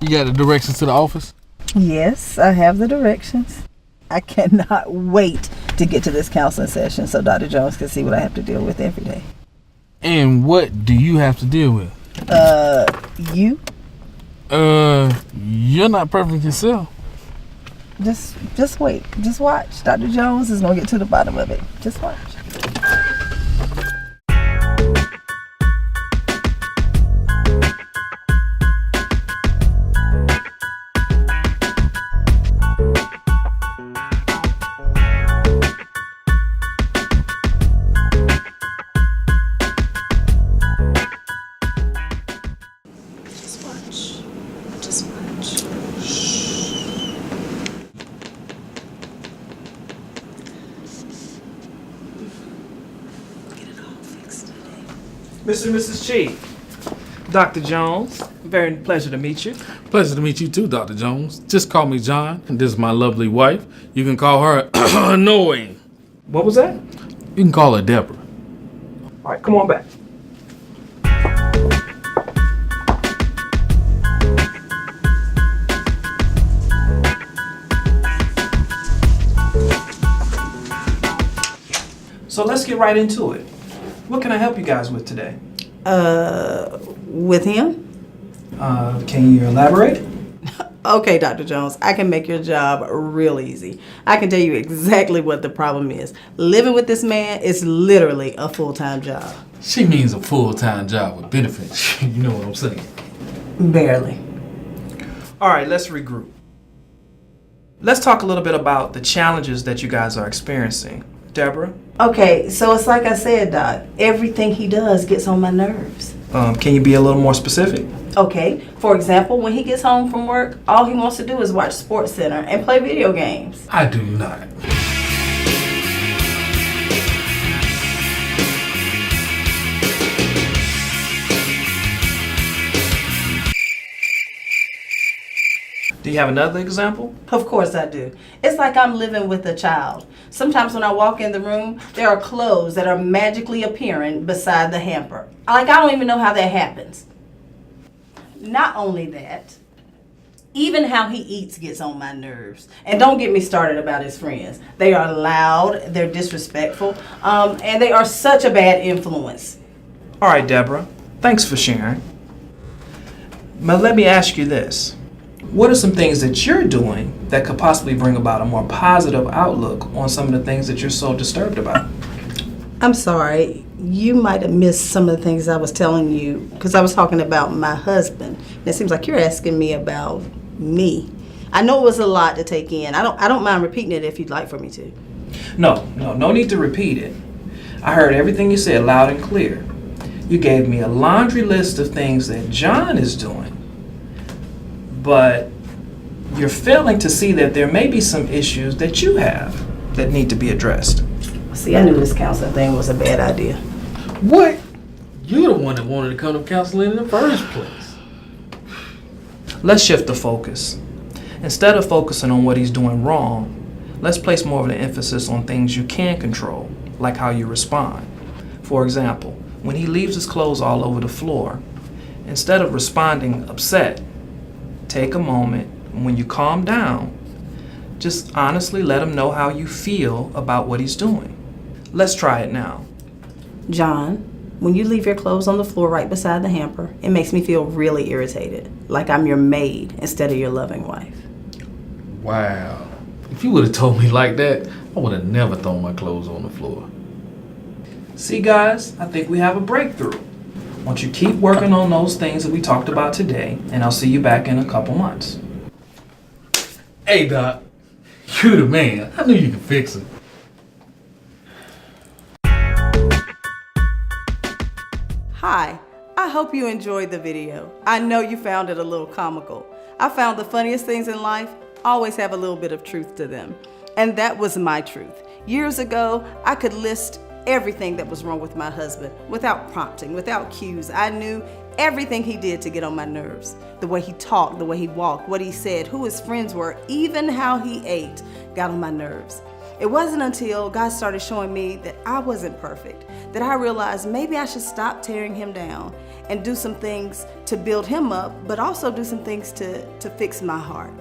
You got the directions to the office? Yes, I have the directions. I cannot wait to get to this counseling session so Dr. Jones can see what I have to deal with every day. And what do you have to deal with? You? You're not perfect yourself. Just wait. Just watch. Dr. Jones is gonna get to the bottom of it. Just watch. Mr. and Mrs. Cheek, Dr. Jones, very pleasure to meet you. Pleasure to meet you too, Dr. Jones. Just call me John, and this is my lovely wife. You can call her annoying. What was that? You can call her Debra. All right, come on back. So let's get right into it. What can I help you guys with today? With him? Can you elaborate? Okay, Dr. Jones, I can make your job real easy. I can tell you exactly what the problem is. Living with this man is literally a full-time job. She means a full-time job with benefits. You know what I'm saying? Barely. All right, let's regroup. Let's talk a little bit about the challenges that you guys are experiencing. Debra? Okay, so it's like I said, Doc. Everything he does gets on my nerves. Can you be a little more specific? Okay, for example, when he gets home from work, all he wants to do is watch SportsCenter and play video games. I do not. Do you have another example? Of course I do. It's like I'm living with a child. Sometimes when I walk in the room, there are clothes that are magically appearing beside the hamper. Like, I don't even know how that happens. Not only that, even how he eats gets on my nerves. And don't get me started about his friends. They are loud, they're disrespectful, and they are such a bad influence. All right, Debra. Thanks for sharing. But let me ask you this. What are some things that you're doing that could possibly bring about a more positive outlook on some of the things that you're so disturbed about? I'm sorry. You might have missed some of the things I was telling you because I was talking about my husband. And it seems like you're asking me about me. I know it was a lot to take in. I don't mind repeating it if you'd like for me to. No need to repeat it. I heard everything you said loud and clear. You gave me a laundry list of things that John is doing. But you're failing to see that there may be some issues that you have that need to be addressed. See, I knew this counseling thing was a bad idea. What? You're the one that wanted to come to counseling in the first place. Let's shift the focus. Instead of focusing on what he's doing wrong, let's place more of the emphasis on things you can control, like how you respond. For example, when he leaves his clothes all over the floor, instead of responding upset, take a moment, and when you calm down, just honestly let him know how you feel about what he's doing. Let's try it now. John, when you leave your clothes on the floor right beside the hamper, it makes me feel really irritated, like I'm your maid instead of your loving wife. Wow. If you would have told me like that, I would have never thrown my clothes on the floor. See, guys, I think we have a breakthrough. I want you to keep working on those things that we talked about today, and I'll see you back in a couple months. Hey, Doc. You the man. I knew you could fix it. Hi, I hope you enjoyed the video. I know you found it a little comical. I found the funniest things in life always have a little bit of truth to them. And that was my truth. Years ago, I could list everything that was wrong with my husband without prompting, without cues. I knew everything he did to get on my nerves. The way he talked, the way he walked, what he said, who his friends were, even how he ate got on my nerves. It wasn't until God started showing me that I wasn't perfect that I realized maybe I should stop tearing him down and do some things to build him up, but also do some things to fix my heart.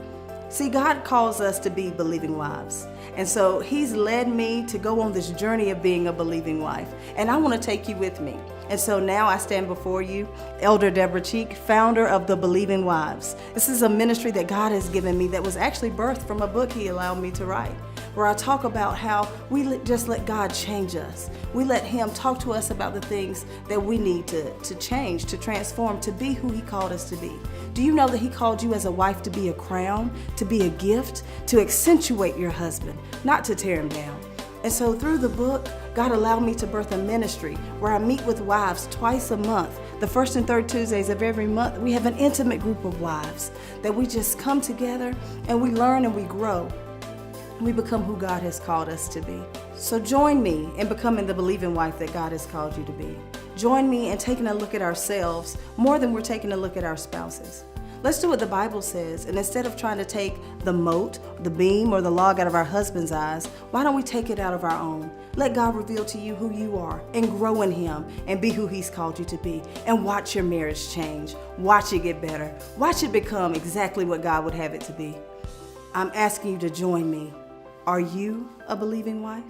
See, God calls us to be believing wives. And so he's led me to go on this journey of being a believing wife. And I want to take you with me. And so now I stand before you, Elder Debra Cheek, founder of the Believing Wives. This is a ministry that God has given me that was actually birthed from a book he allowed me to write, where I talk about how we just let God change us. We let him talk to us about the things that we need to change, to transform, to be who he called us to be. Do you know that he called you as a wife to be a crown, to be a gift, to accentuate your husband, not to tear him down? And so through the book, God allowed me to birth a ministry where I meet with wives twice a month. The first and third Tuesdays of every month, we have an intimate group of wives that we just come together and we learn and we grow. We become who God has called us to be. So join me in becoming the believing wife that God has called you to be. Join me in taking a look at ourselves more than we're taking a look at our spouses. Let's do what the Bible says, and instead of trying to take the mote, the beam, or the log out of our husband's eyes, why don't we take it out of our own? Let God reveal to you who you are and grow in him and be who he's called you to be. And watch your marriage change. Watch it get better. Watch it become exactly what God would have it to be. I'm asking you to join me. Are you a believing wife?